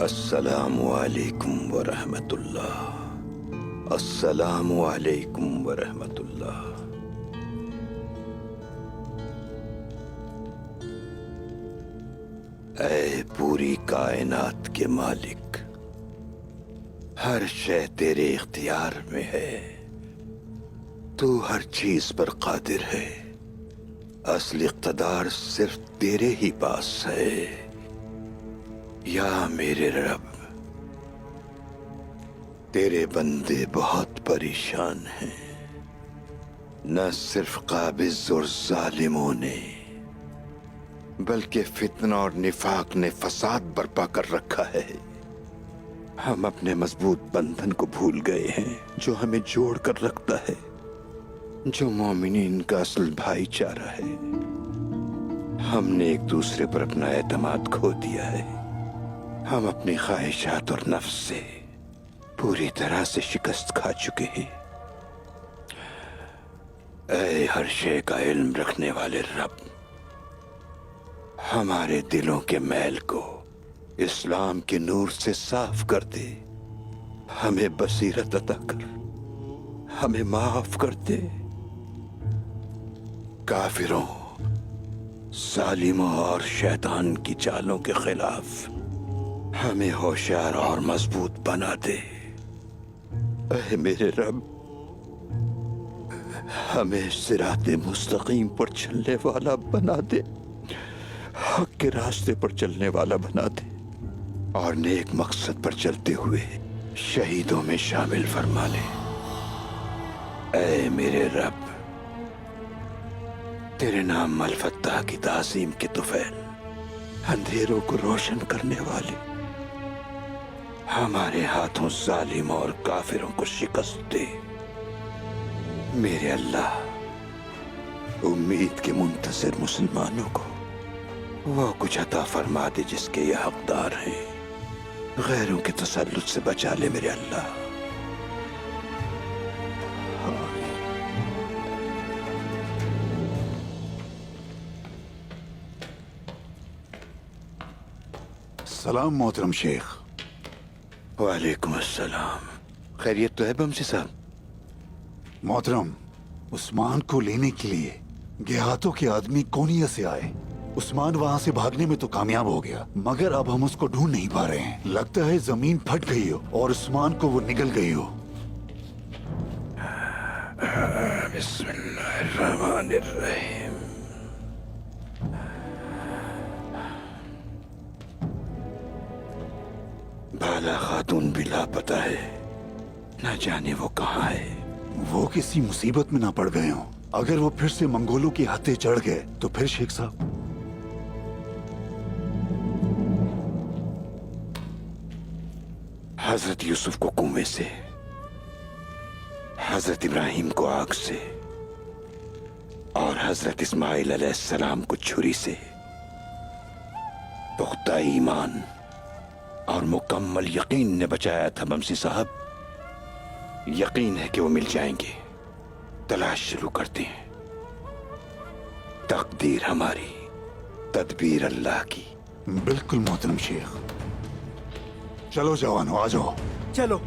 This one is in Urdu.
السلام علیکم ورحمۃ اللہ۔ السلام علیکم ورحمۃ اللہ۔ اے پوری کائنات کے مالک، ہر شے تیرے اختیار میں ہے، تو ہر چیز پر قادر ہے، اصل اقتدار صرف تیرے ہی پاس ہے۔ یا میرے رب، تیرے بندے بہت پریشان ہیں، نہ صرف قابض اور ظالموں نے بلکہ فتنہ اور نفاق نے فساد برپا کر رکھا ہے۔ ہم اپنے مضبوط بندھن کو بھول گئے ہیں جو ہمیں جوڑ کر رکھتا ہے، جو مومنین کا اصل بھائی چارہ ہے۔ ہم نے ایک دوسرے پر اپنا اعتماد کھو دیا ہے، ہم اپنی خواہشات اور نفس سے پوری طرح سے شکست کھا چکے ہیں۔ اے ہر شے کا علم رکھنے والے رب، ہمارے دلوں کے میل کو اسلام کے نور سے صاف کر دے، ہمیں بصیرت عطا کر، ہمیں معاف کر دے۔ کافروں، ظالموں اور شیطان کی چالوں کے خلاف ہمیں ہوشیار اور مضبوط بنا دے۔ اے میرے رب، ہمیں صراط مستقیم پر چلنے والا بنا دے، حق کے راستے پر چلنے والا بنا دے، اور نیک مقصد پر چلتے ہوئے شہیدوں میں شامل فرما لے۔ اے میرے رب، تیرے نام الفتاح کی تعظیم کے طفیل، اندھیروں کو روشن کرنے والے، ہمارے ہاتھوں ظالموں اور کافروں کو شکست دے۔ میرے اللہ، امید کے منتظر مسلمانوں کو وہ کچھ عطا فرما دے جس کے یہ حقدار ہیں، غیروں کے تسلط سے بچا لے میرے اللہ۔ سلام محترم شیخ۔ وعلیکم السلام، خیریت تو ہے بمسی صاحب؟ محترم، عثمان کو لینے کے لیے دیہاتوں کے آدمی کونیا سے آئے۔ عثمان وہاں سے بھاگنے میں تو کامیاب ہو گیا، مگر اب ہم اس کو ڈھونڈ نہیں پا رہے ہیں۔ لگتا ہے زمین پھٹ گئی ہو اور عثمان کو وہ نگل گئی ہو۔ بسم اللہ الرحمن الرحیم۔ بالا خاتون بھی لاپتہ ہے، نہ جانے وہ کہاں ہے۔ وہ کسی مصیبت میں نہ پڑ گئے ہوں۔ اگر وہ پھر سے منگولوں کی ہتھے چڑھ گئے تو پھر شیخ صاحب۔ حضرت یوسف کو کنویں سے، حضرت ابراہیم کو آگ سے، اور حضرت اسماعیل علیہ السلام کو چھری سے، پختہ ایمان اور مکمل یقین نے بچایا تھا بمسی صاحب۔ یقین ہے کہ وہ مل جائیں گے۔ تلاش شروع کرتے ہیں۔ تقدیر ہماری، تدبیر اللہ کی۔ بالکل محترم شیخ۔ چلو جوانو، آ جاؤ۔ چلو